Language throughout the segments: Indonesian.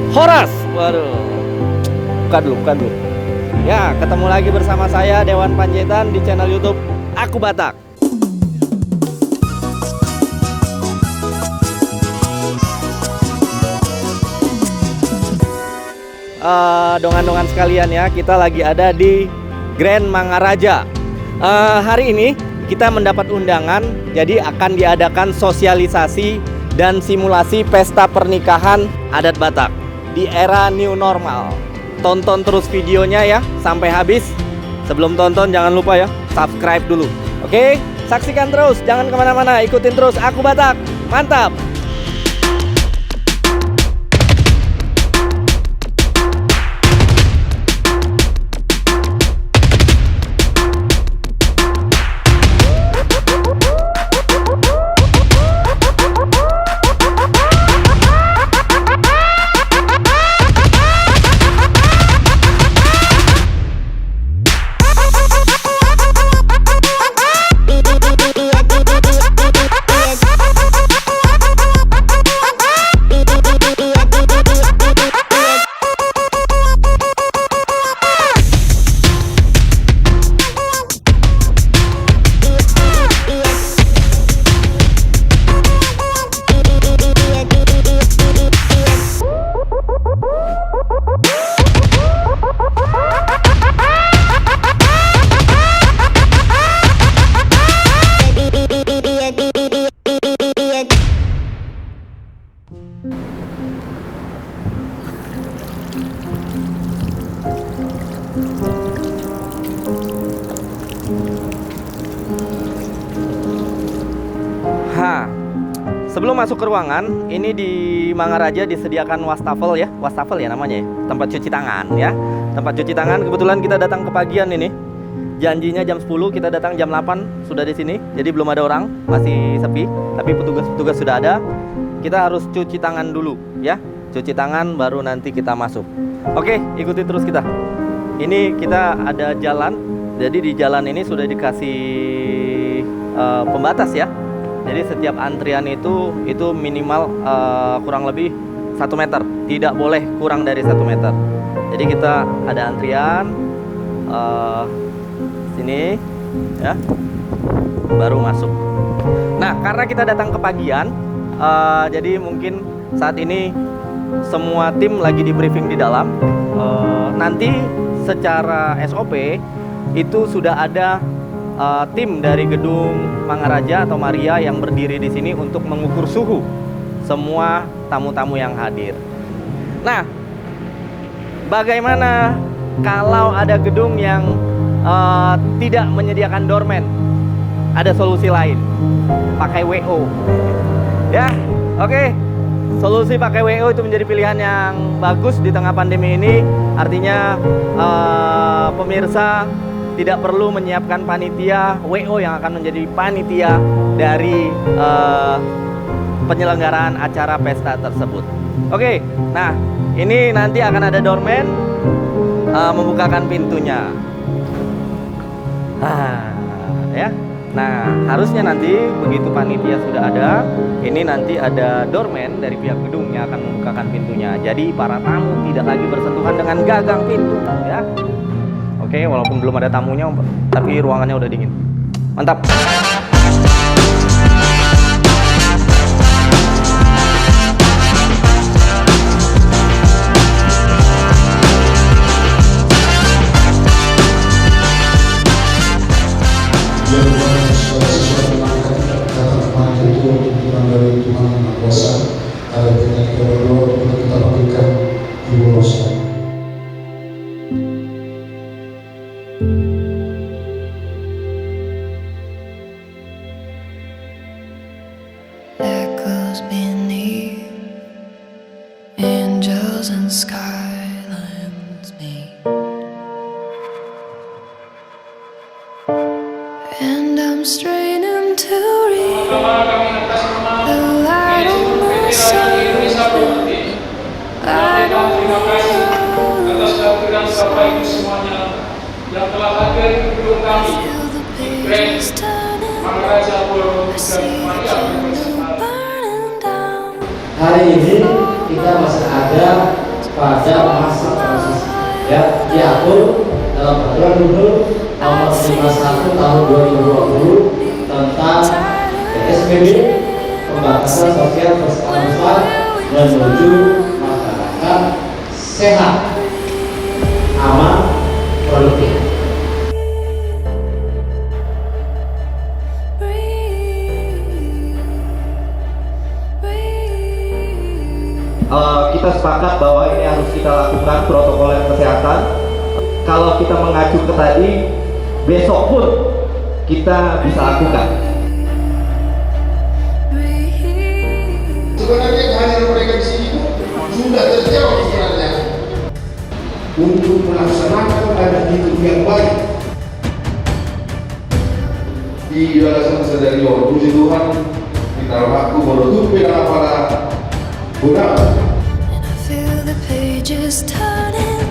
Horas, waduh, buka dulu. Ya, ketemu lagi bersama saya Dewan Panjaitan di channel YouTube Aku Batak. Dongan-dongan sekalian ya, kita lagi ada di Grand Mangaraja. Hari ini kita mendapat undangan, jadi akan diadakan sosialisasi dan simulasi pesta pernikahan adat Batak di era new normal. Tonton terus videonya ya sampai habis. Sebelum tonton jangan lupa ya subscribe dulu. Oke, saksikan terus, jangan kemana-mana, ikutin terus Aku Batak. Mantap. Sebelum masuk ke ruangan, ini di Mangaraja disediakan wastafel ya. Wastafel ya namanya ya, tempat cuci tangan ya. Tempat cuci tangan, kebetulan kita datang kepagian ini. Janjinya jam 10, kita datang jam 8 sudah di sini. Jadi belum ada orang, masih sepi. Tapi petugas-petugas sudah ada. Kita harus cuci tangan dulu ya. Cuci tangan baru nanti kita masuk. Oke, ikuti terus kita. Ini kita ada jalan. Jadi di jalan ini sudah dikasih pembatas ya. Jadi setiap antrian itu minimal kurang lebih 1 meter, tidak boleh kurang dari 1 meter. Jadi kita ada antrian sini ya, baru masuk. Nah, karena kita datang kepagian, jadi mungkin saat ini semua tim lagi di briefing di dalam. Nanti secara SOP itu sudah ada tim dari gedung Mangaraja atau Maria yang berdiri di sini untuk mengukur suhu semua tamu-tamu yang hadir. Nah, bagaimana kalau ada gedung yang tidak menyediakan doorman? Ada solusi lain, pakai WO. Ya, oke. Solusi pakai WO itu menjadi pilihan yang bagus di tengah pandemi ini. Artinya pemirsa tidak perlu menyiapkan panitia WO yang akan menjadi panitia dari penyelenggaraan acara pesta tersebut. Oke, nah ini nanti akan ada doorman membukakan pintunya. Ya. Nah, harusnya nanti begitu panitia sudah ada, ini nanti ada doorman dari pihak gedung yang akan membukakan pintunya. Jadi para tamu tidak lagi bersentuhan dengan gagang pintu, ya. Oke, walaupun belum ada tamunya, tapi ruangannya udah dingin. Mantap. Echoes beneath, angels and skylines meet, and I'm straining to read the light on the sunset. I don't know. Atas kehadiran Bapak Ibu semuanya yang telah hadir di gedung kami, pages turning. I see the candle burning down. Hari ini kita masih ada pada masa transisi, ya, diatur dalam peraturan gubernur nomor 51 tahun 2020 tentang PSBB, pembatasan sosial berskala besar menuju masyarakat sehat, aman, produktif. Kita sepakat bahwa ini harus kita lakukan protokol kesehatan. Kalau kita mengacu ke tadi, besok pun kita bisa lakukan. Sebenarnya kehadiran mereka di sini sudah terjawab sebenarnya untuk melaksanakan adat hidup yang baik. Di balasan sadari puji Tuhan kita waktu menutupi dalam para guna. And I feel the pages turning.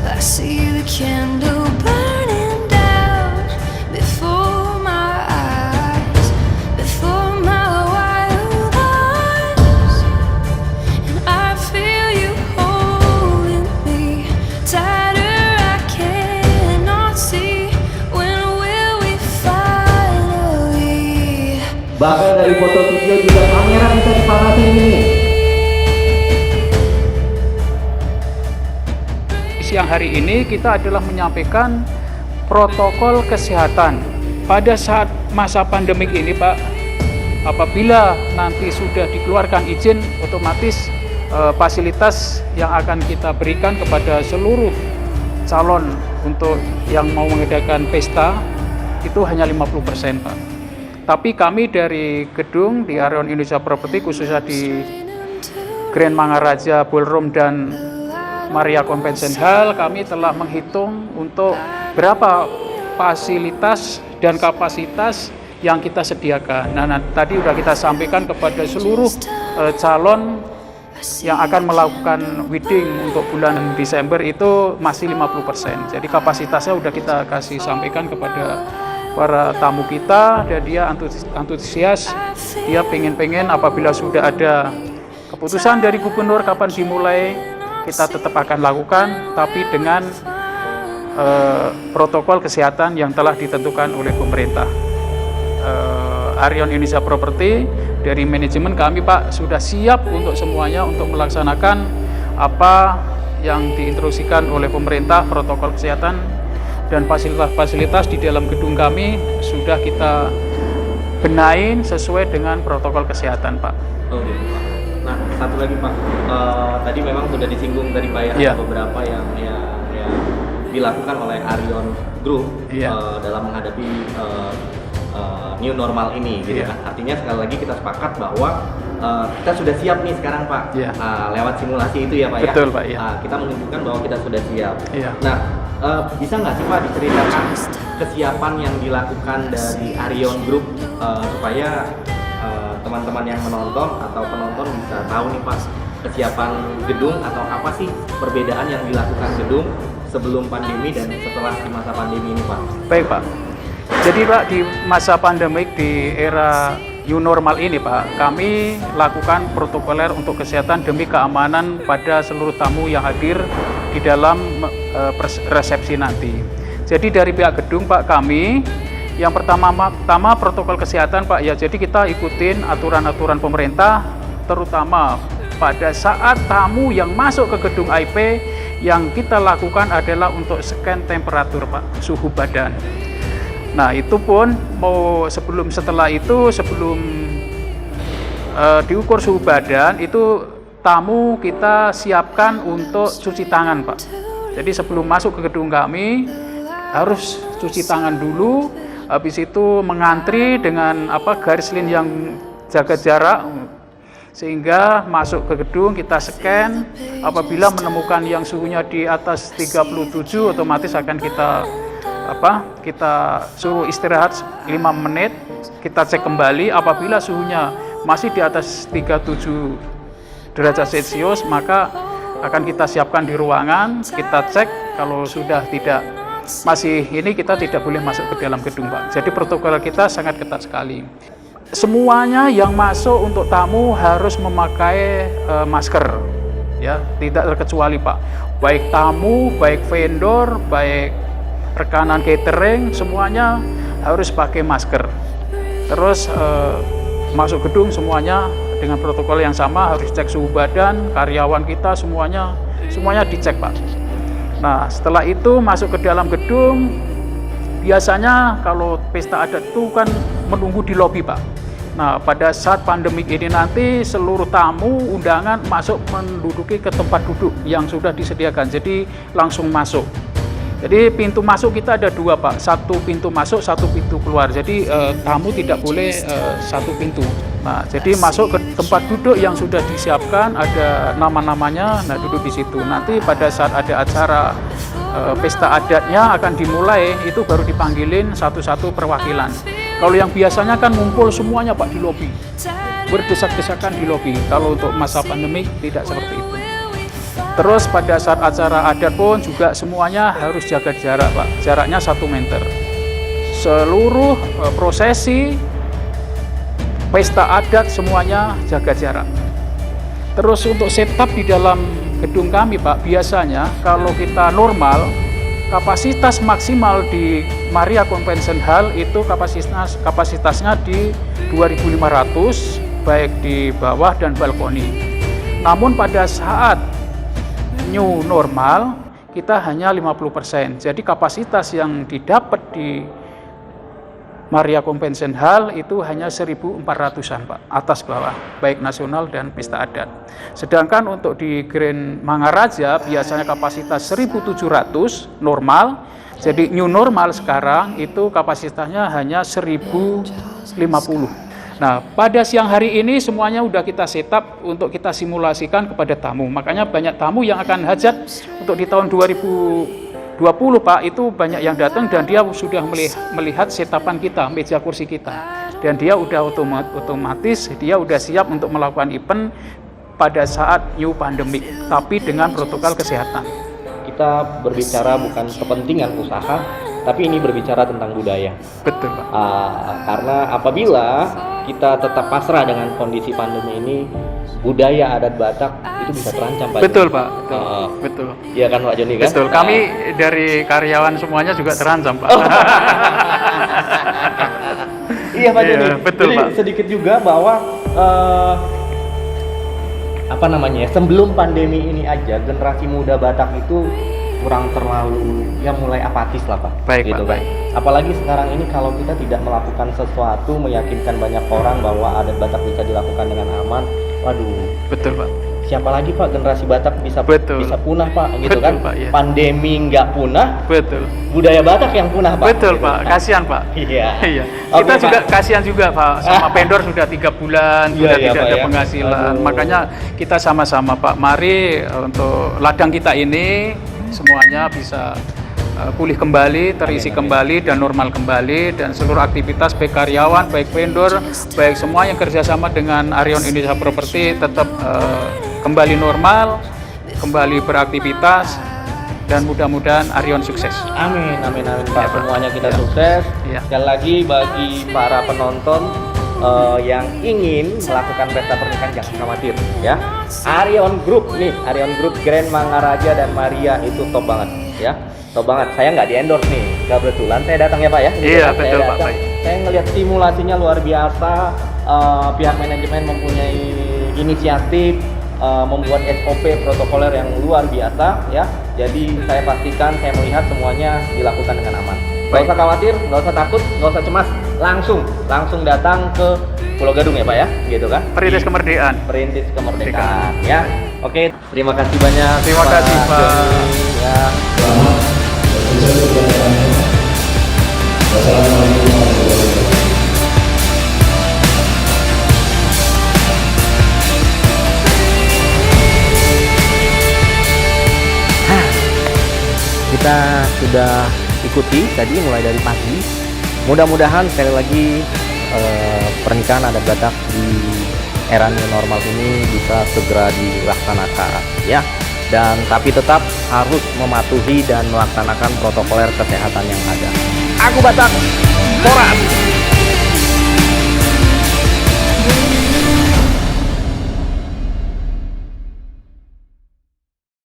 I see the candle burning down before my eyes, before my wild eyes. And I feel you holding me tighter. I cannot see, when will we finally? Bahkan dari foto video juga kamera bisa dipanasin ini. Siang hari ini kita adalah menyampaikan protokol kesehatan pada saat masa pandemik ini, Pak. Apabila nanti sudah dikeluarkan izin, otomatis fasilitas yang akan kita berikan kepada seluruh calon untuk yang mau mengadakan pesta itu hanya 50%, Pak. Tapi kami dari gedung di Arion Indonesia Property, khususnya di Grand Mangaraja Ballroom dan Maria Convention Hall, kami telah menghitung untuk berapa fasilitas dan kapasitas yang kita sediakan. Nah, tadi sudah kita sampaikan kepada seluruh calon yang akan melakukan wedding untuk bulan Desember itu masih 50%. Jadi kapasitasnya sudah kita kasih sampaikan kepada para tamu kita, dan dia antusias, dia pengen apabila sudah ada keputusan dari gubernur kapan dimulai, kita tetap akan lakukan, tapi dengan protokol kesehatan yang telah ditentukan oleh pemerintah. Arion Indonesia Property dari manajemen kami, Pak, sudah siap untuk semuanya untuk melaksanakan apa yang diinstruksikan oleh pemerintah. Protokol kesehatan dan fasilitas-fasilitas di dalam gedung kami sudah kita benahin sesuai dengan protokol kesehatan, Pak. Oke, Pak. Nah, satu lagi, Pak, tadi memang sudah disinggung dari Pak ya, beberapa yang dilakukan oleh Arion Group dalam menghadapi new normal ini, gitu kan. Artinya sekali lagi kita sepakat bahwa kita sudah siap nih sekarang, Pak, lewat simulasi itu ya, Pak. Betul, ya. Pak, ya. Kita menunjukkan bahwa kita sudah siap. Iya. Nah, bisa nggak sih, Pak, diceritakan kesiapan yang dilakukan dari Arion Group supaya teman-teman yang menonton atau penonton bisa tahu nih, Pak, kesiapan gedung atau apa sih perbedaan yang dilakukan gedung sebelum pandemi dan setelah di masa pandemi ini, Pak? Baik, Pak. Jadi, Pak, di masa pandemik di era new normal ini, Pak, kami lakukan protokoler untuk kesehatan demi keamanan pada seluruh tamu yang hadir di dalam resepsi nanti. Jadi dari pihak gedung, Pak, kami yang pertama protokol kesehatan, Pak, ya, jadi kita ikutin aturan-aturan pemerintah, terutama pada saat tamu yang masuk ke gedung IP, yang kita lakukan adalah untuk scan temperatur, Pak, suhu badan. Nah, itu pun sebelum diukur suhu badan, itu tamu kita siapkan untuk cuci tangan, Pak. Jadi sebelum masuk ke gedung kami harus cuci tangan dulu. Habis itu mengantri dengan garis lin yang jaga jarak, sehingga masuk ke gedung kita scan. Apabila menemukan yang suhunya di atas 37, otomatis akan kita suruh istirahat 5 menit, kita cek kembali. Apabila suhunya masih di atas 37 derajat Celcius, maka akan kita siapkan di ruangan, kita cek. Kalau sudah tidak masih ini kita tidak boleh masuk ke dalam gedung, Pak. Jadi protokol kita sangat ketat sekali. Semuanya yang masuk untuk tamu harus memakai masker, ya, tidak terkecuali, Pak. Baik tamu, baik vendor, baik rekanan catering, semuanya harus pakai masker. Terus masuk gedung semuanya dengan protokol yang sama, harus cek suhu badan, karyawan kita semuanya dicek, Pak. Nah, setelah itu masuk ke dalam gedung, biasanya kalau pesta adat itu kan menunggu di lobi, Pak. Nah, pada saat pandemik ini nanti seluruh tamu undangan masuk menduduki ke tempat duduk yang sudah disediakan, jadi langsung masuk. Jadi pintu masuk kita ada 2, Pak. Satu pintu masuk, satu pintu keluar. Jadi tamu tidak boleh satu pintu. Nah, jadi masuk ke tempat duduk yang sudah disiapkan, ada nama-namanya, nah duduk di situ. Nanti pada saat ada acara pesta adatnya akan dimulai, itu baru dipanggilin satu-satu perwakilan. Kalau yang biasanya kan ngumpul semuanya, Pak, di lobi, berdesak-desakan di lobi. Kalau untuk masa pandemik tidak seperti itu. Terus pada saat acara adat pun juga semuanya harus jaga jarak, Pak. Jaraknya 1 meter. Seluruh prosesi pesta adat semuanya jaga jarak. Terus untuk setup di dalam gedung kami, Pak, biasanya kalau kita normal, kapasitas maksimal di Maria Convention Hall itu kapasitasnya di 2.500, baik di bawah dan balkoni. Namun pada saat new normal kita hanya 50%. Jadi kapasitas yang didapat di Maria Convention Hall itu hanya 1.400-an, Pak, atas bawah, baik nasional dan pesta adat. Sedangkan untuk di Grand Mangaraja biasanya kapasitas 1.700 normal. Jadi new normal sekarang itu kapasitasnya hanya 1.050. Nah, pada siang hari ini semuanya udah kita setup untuk kita simulasikan kepada tamu. Makanya banyak tamu yang akan hajat untuk di tahun 2020, Pak, itu banyak yang datang dan dia sudah melihat setapan kita, meja kursi kita. Dan dia udah otomatis, dia udah siap untuk melakukan event pada saat new pandemic, tapi dengan protokol kesehatan. Kita berbicara bukan kepentingan usaha, tapi ini berbicara tentang budaya. Betul, Pak. Karena apabila kita tetap pasrah dengan kondisi pandemi ini, budaya adat Batak itu bisa terancam, Pak. Betul, Pak. Betul. Iya kan, Pak Joni, kan? Betul. Kami dari karyawan semuanya juga terancam, Pak. Iya, Pak Joni. Betul, jadi, Pak. sedikit juga bahwa sebelum pandemi ini aja generasi muda Batak itu kurang terlalu mulai apatis lah, Pak. Baik, gitu, Pak. kan. Apalagi sekarang ini kalau kita tidak melakukan sesuatu meyakinkan banyak orang bahwa adat Batak bisa dilakukan dengan aman, waduh. Betul, Pak. Siapa lagi, Pak, generasi Batak bisa punah, Pak, gitu. Betul, kan? Pak, iya. Pandemi nggak punah, Betul. budaya Batak yang punah, Pak. Betul, gitu. Pak. Kasihan, Pak. Iya. Iya. Oke, Kita juga Pak. kasihan juga, Pak. Sama vendor sudah 3 bulan, Iya, sudah iya, tidak Pak, ada ya. penghasilan. Aduh. Makanya kita sama-sama, Pak. Mari untuk ladang kita ini semuanya bisa pulih kembali, terisi kembali dan normal kembali, dan seluruh aktivitas baik karyawan, baik vendor, baik semua yang kerjasama dengan Arion Indonesia Property tetap kembali normal, kembali beraktivitas, dan mudah-mudahan Arion sukses. Amin, amin, amin, Pak. Ya, Pak. Semuanya kita Ya. sukses. Ya. Sekali lagi bagi para penonton yang ingin melakukan pesta pernikahan jangan khawatir, ya. Arion Group nih, Arion Group Grand Mangaraja dan Maria itu top banget, ya. Top banget. Saya nggak di-endorse nih, kebetulan saya datang ya, Pak, ya. Iya, Saya betul, Pak. datang. Baik. Saya ngelihat simulasinya luar biasa. Pihak manajemen mempunyai inisiatif membuat SOP protokoler yang luar biasa, ya. Jadi saya pastikan, saya melihat semuanya dilakukan dengan aman. Nggak Baik. usah khawatir, nggak usah takut, nggak usah cemas, langsung datang ke Pulau Gadung ya, Pak, ya, gitu kan? Perintis kemerdekaan. Perintis kemerdekaan, ya. Oke, terima kasih banyak. Terima kasih, Pak. Joni, ya. Selamat berbicara kepada Wassalamualaikum warahmatullahi wabarakatuh. Kita sudah ikuti tadi mulai dari pagi. Mudah-mudahan sekali lagi pernikahan adat Batak di era new normal ini bisa segera dilaksanakan, ya. dan tapi tetap harus mematuhi dan melaksanakan protokoler kesehatan yang ada. Aku Batak, Borat.